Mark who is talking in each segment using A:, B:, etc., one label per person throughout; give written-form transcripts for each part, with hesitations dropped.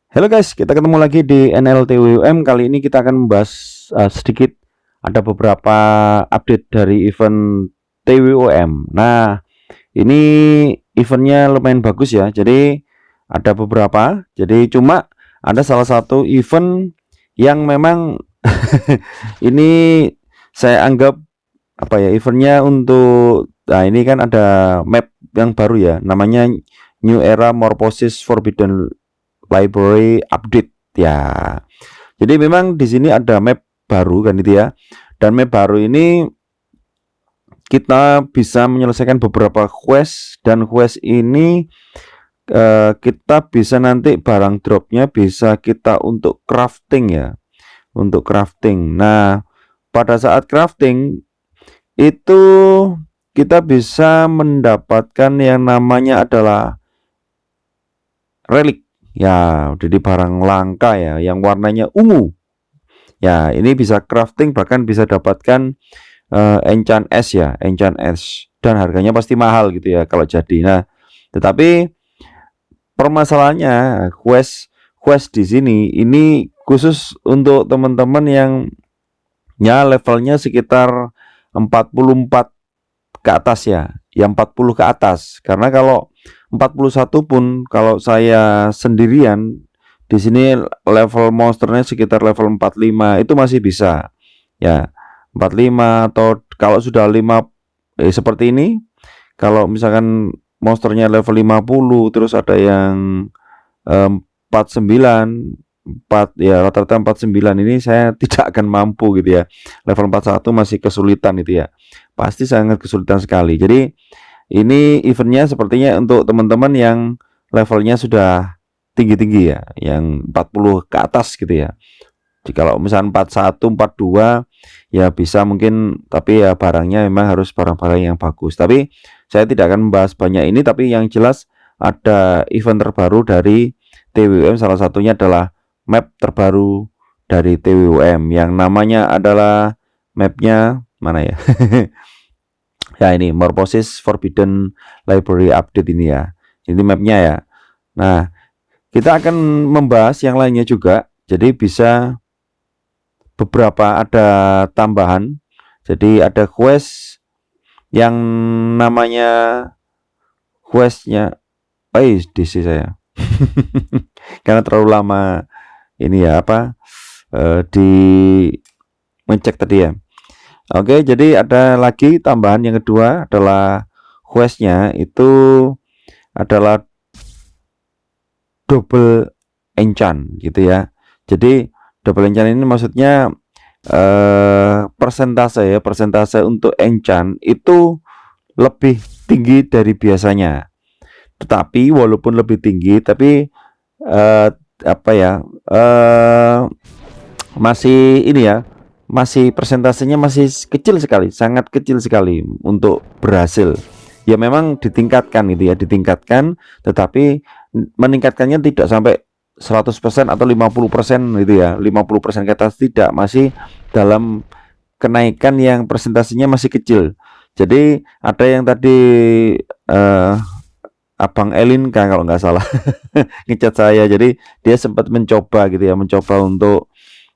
A: Halo guys, kita ketemu lagi di NLTWM. Kali ini kita akan membahas sedikit ada beberapa update dari event TWOM. Nah, ini eventnya lumayan bagus ya. Jadi ada beberapa. Jadi cuma ada salah satu event yang memang ini saya anggap apa ya, eventnya untuk ini kan ada map yang baru ya, namanya New Era Morphosis Forbidden Library update ya. Jadi memang di sini ada map baru kan itu ya. Dan map baru ini kita bisa menyelesaikan beberapa quest, dan quest ini kita bisa nanti barang dropnya bisa kita untuk crafting ya. Untuk crafting. Nah, pada saat crafting itu kita bisa mendapatkan yang namanya adalah relik ya, jadi barang langka ya, yang warnanya ungu ya. Ini bisa crafting, bahkan bisa dapatkan enchant S ya, enchant S, dan harganya pasti mahal gitu ya kalau jadi. Nah, tetapi permasalahannya quest di sini ini khusus untuk teman-teman yang ya levelnya sekitar 44 ke atas ya, yang 40 ke atas. Karena kalau 41 pun, kalau saya sendirian di sini level monsternya sekitar level 45 itu masih bisa ya, 45. Atau kalau sudah 5 seperti ini, kalau misalkan monsternya level 50 terus ada yang 49 4 ya, rata-rata 49, ini saya tidak akan mampu gitu ya. Level 41 masih kesulitan itu ya, pasti sangat kesulitan sekali. Jadi ini eventnya sepertinya untuk teman-teman yang levelnya sudah tinggi-tinggi ya, yang 40 ke atas gitu ya. Jadi kalau misalnya 41 42 ya bisa mungkin, tapi ya barangnya memang harus barang-barang yang bagus. Tapi saya tidak akan membahas banyak ini, tapi yang jelas ada event terbaru dari TWM, salah satunya adalah map terbaru dari TWM yang namanya adalah mapnya mana ya. Ya, ini Morphosis Forbidden Library update ini ya, ini mapnya ya. Nah, kita akan membahas yang lainnya juga. Jadi bisa beberapa ada tambahan. Jadi ada quest yang namanya questnya DC saya karena terlalu lama ini ya apa di ngecek tadi ya. Oke, jadi ada lagi tambahan yang kedua adalah questnya itu adalah double enchant gitu ya. Jadi double enchant ini maksudnya persentase untuk enchant itu lebih tinggi dari biasanya. Tetapi walaupun lebih tinggi, tapi apa ya, masih ini ya, masih persentasenya masih kecil sekali, sangat kecil sekali untuk berhasil. Ya memang ditingkatkan gitu ya, ditingkatkan, tetapi meningkatkannya tidak sampai 100% atau 50% gitu ya, 50% ke atas tidak, masih dalam kenaikan yang persentasenya masih kecil. Jadi ada yang tadi Abang Elin kan kalau nggak salah ngecat saya, jadi dia sempat mencoba gitu ya, mencoba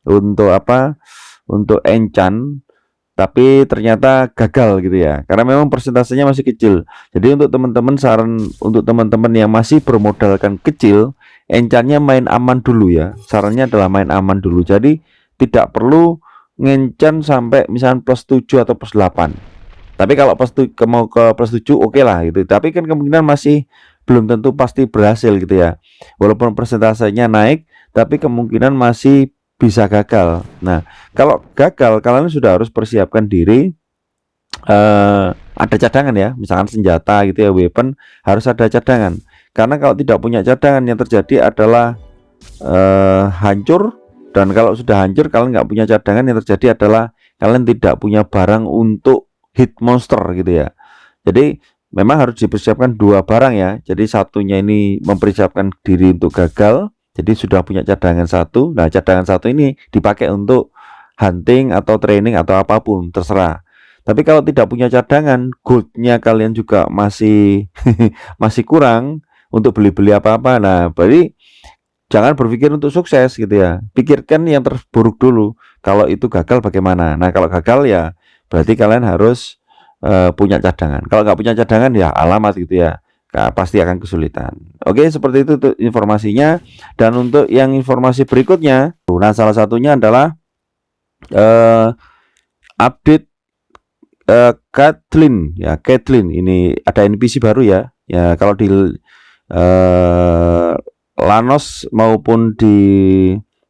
A: untuk apa, untuk enchant, tapi ternyata gagal gitu ya, karena memang persentasenya masih kecil. Jadi untuk teman-teman, saran untuk teman-teman yang masih bermodalkan kecil, enchantnya main aman dulu ya, sarannya adalah main aman dulu. Jadi tidak perlu ngenchant sampai misalnya plus 7 atau plus 8. Tapi kalau mau ke plus 7 oke lah gitu, tapi kan kemungkinan masih belum tentu pasti berhasil gitu ya. Walaupun persentasenya naik, tapi kemungkinan masih bisa gagal. Nah, kalau gagal, kalian sudah harus persiapkan diri, ada cadangan ya, misalkan senjata gitu ya, weapon harus ada cadangan. Karena kalau tidak punya cadangan, yang terjadi adalah hancur. Dan kalau sudah hancur, kalian nggak punya cadangan, yang terjadi adalah kalian tidak punya barang untuk hit monster gitu ya. Jadi memang harus dipersiapkan dua barang ya. Jadi satunya ini mempersiapkan diri untuk gagal, jadi sudah punya cadangan satu. Nah, cadangan satu ini dipakai untuk hunting atau training atau apapun, terserah. Tapi kalau tidak punya cadangan, goldnya kalian juga masih masih kurang untuk beli-beli apa-apa. Nah, berarti jangan berpikir untuk sukses gitu ya. Pikirkan yang terburuk dulu. Kalau itu gagal bagaimana? Nah, kalau gagal ya berarti kalian harus punya cadangan. Kalau nggak punya cadangan ya alamat gitu ya. Pasti akan kesulitan. Oke, seperti itu tuh informasinya. Dan untuk yang informasi berikutnya, nah salah satunya adalah update Kathleen ya. Kathleen ini ada NPC baru ya. Ya kalau di Lanos maupun di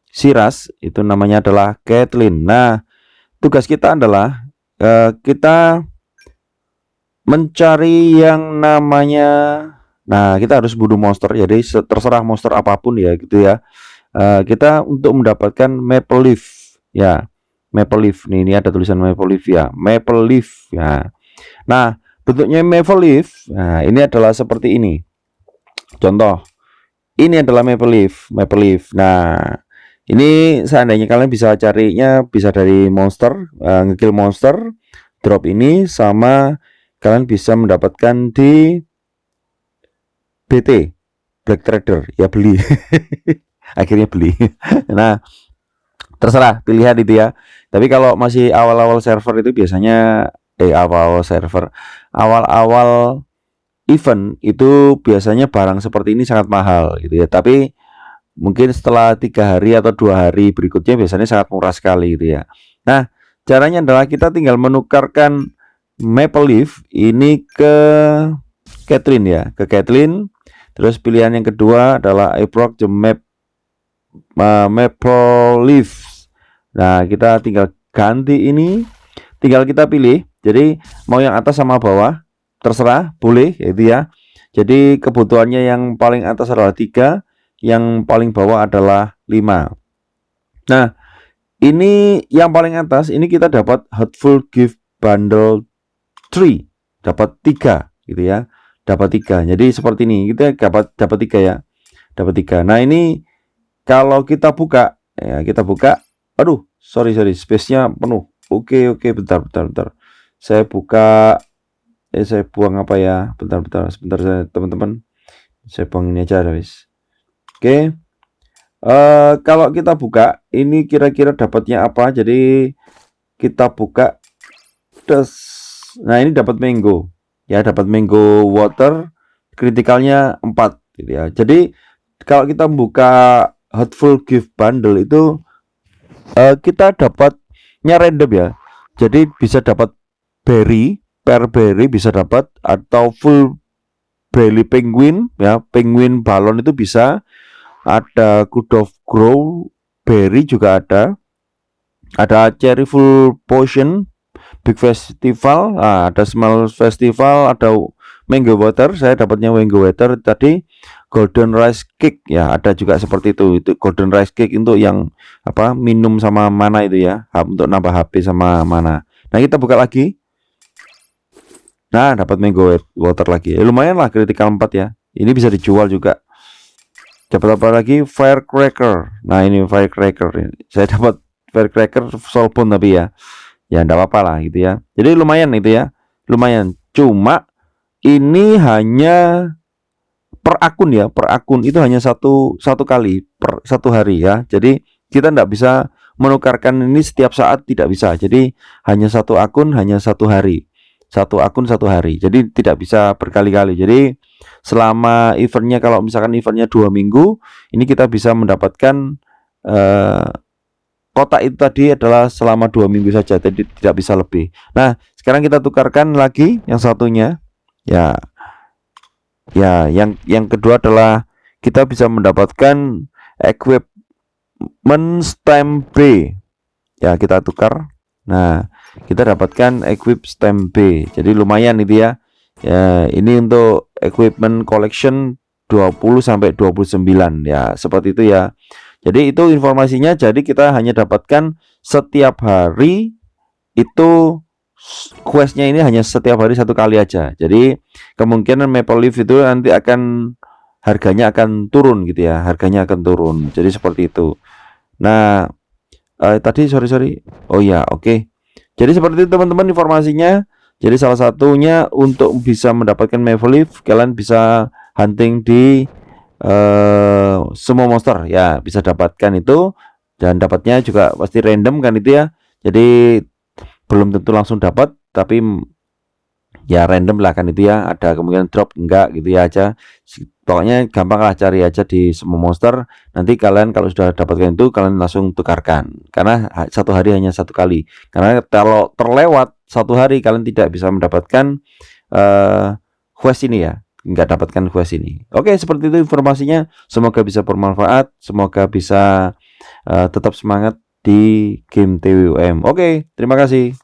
A: Siras itu namanya adalah Kathleen. Nah, tugas kita adalah kita mencari yang namanya, nah kita harus bunuh monster, jadi terserah monster apapun ya gitu ya. Kita untuk mendapatkan maple leaf ya, maple leaf nih, ini ada tulisan maple leaf ya, maple leaf ya. Nah bentuknya maple leaf, nah ini adalah seperti ini. Contoh, ini adalah maple leaf, maple leaf. Nah ini seandainya kalian bisa carinya bisa dari monster, ngekill monster, drop ini, sama kalian bisa mendapatkan di BT Black Trader ya, beli akhirnya beli. Nah terserah pilihan itu ya. Tapi kalau masih awal-awal server itu biasanya awal-awal event itu biasanya barang seperti ini sangat mahal gitu ya. Tapi mungkin setelah 3 hari atau 2 hari berikutnya biasanya sangat murah sekali gitu ya. Nah caranya adalah kita tinggal menukarkan maple leaf ini ke Kathleen ya, ke Kathleen. Terus pilihan yang kedua adalah I broke the maple leaf. Nah kita tinggal ganti ini, tinggal kita pilih. Jadi mau yang atas sama bawah terserah, boleh itu ya. Jadi kebutuhannya yang paling atas adalah 3, yang paling bawah adalah 5. Nah ini yang paling atas ini kita dapat Hurtful Gift Bundle 3, dapat 3 gitu ya, dapat 3. Jadi seperti ini kita dapat 3 ya, dapat 3. Nah ini kalau kita buka ya, kita buka, aduh sorry space-nya penuh. Oke bentar saya buka, saya buang apa ya, bentar saya teman-teman, saya buang ini aja guys. Oke, kalau kita buka ini kira-kira dapatnya apa. Jadi kita buka nah ini dapat mango ya, dapat mango water, kritikalnya 4 gitu ya. Jadi kalau kita buka Hurtful Gift Bundle itu kita dapatnya random ya. Jadi bisa dapat berry, per berry bisa dapat, atau full belly penguin ya, penguin balon itu bisa, ada good of grow berry juga ada cherry full potion, big festival, ada small festival, ada mango water. Saya dapatnya mango water tadi. Golden rice cake ya, ada juga seperti itu golden rice cake untuk yang apa, minum sama mana itu ya, untuk nambah HP sama mana. Nah kita buka lagi, nah dapat mango water lagi, lumayan lah, critical 4 ya. Ini bisa dijual juga. Dapat apa lagi? Firecracker. Nah ini firecracker, saya dapat firecracker soulbone tapi ya enggak apa-apa lah gitu ya. Jadi lumayan itu ya, lumayan. Cuma ini hanya per akun ya, per akun itu hanya satu kali per 1 hari ya. Jadi kita enggak bisa menukarkan ini setiap saat, tidak bisa. Jadi hanya 1 akun, hanya 1 hari, 1 akun 1 hari. Jadi tidak bisa berkali-kali. Jadi selama eventnya, kalau misalkan eventnya 2 minggu, ini kita bisa mendapatkan kotak itu tadi adalah selama 2 minggu saja, jadi tidak bisa lebih. Nah sekarang kita tukarkan lagi yang satunya ya, yang kedua adalah kita bisa mendapatkan equipment stamp B ya, kita tukar. Nah kita dapatkan equip stamp B, jadi lumayan itu ya. Ya ini untuk equipment collection 20 sampai 29 ya, seperti itu ya. Jadi itu informasinya. Jadi kita hanya dapatkan setiap hari itu, questnya ini hanya setiap hari 1 kali aja. Jadi kemungkinan maple leaf itu nanti akan harganya akan turun gitu ya, harganya akan turun. Jadi seperti itu. Nah tadi sorry oh ya, oke. Jadi seperti itu teman-teman informasinya. Jadi salah satunya untuk bisa mendapatkan maple leaf, kalian bisa hunting di semua monster ya bisa dapatkan itu, dan dapatnya juga pasti random kan itu ya. Jadi belum tentu langsung dapat, tapi ya random lah kan itu ya, ada kemungkinan drop enggak gitu ya aja. Pokoknya gampang lah, cari aja di semua monster, nanti kalian kalau sudah dapatkan itu kalian langsung tukarkan, karena satu hari hanya satu kali, karena kalau terlewat satu hari kalian tidak bisa mendapatkan quest ini ya, nggak dapatkan quest ini. Oke, seperti itu informasinya, semoga bisa bermanfaat, semoga bisa tetap semangat di game TWM. Oke, terima kasih.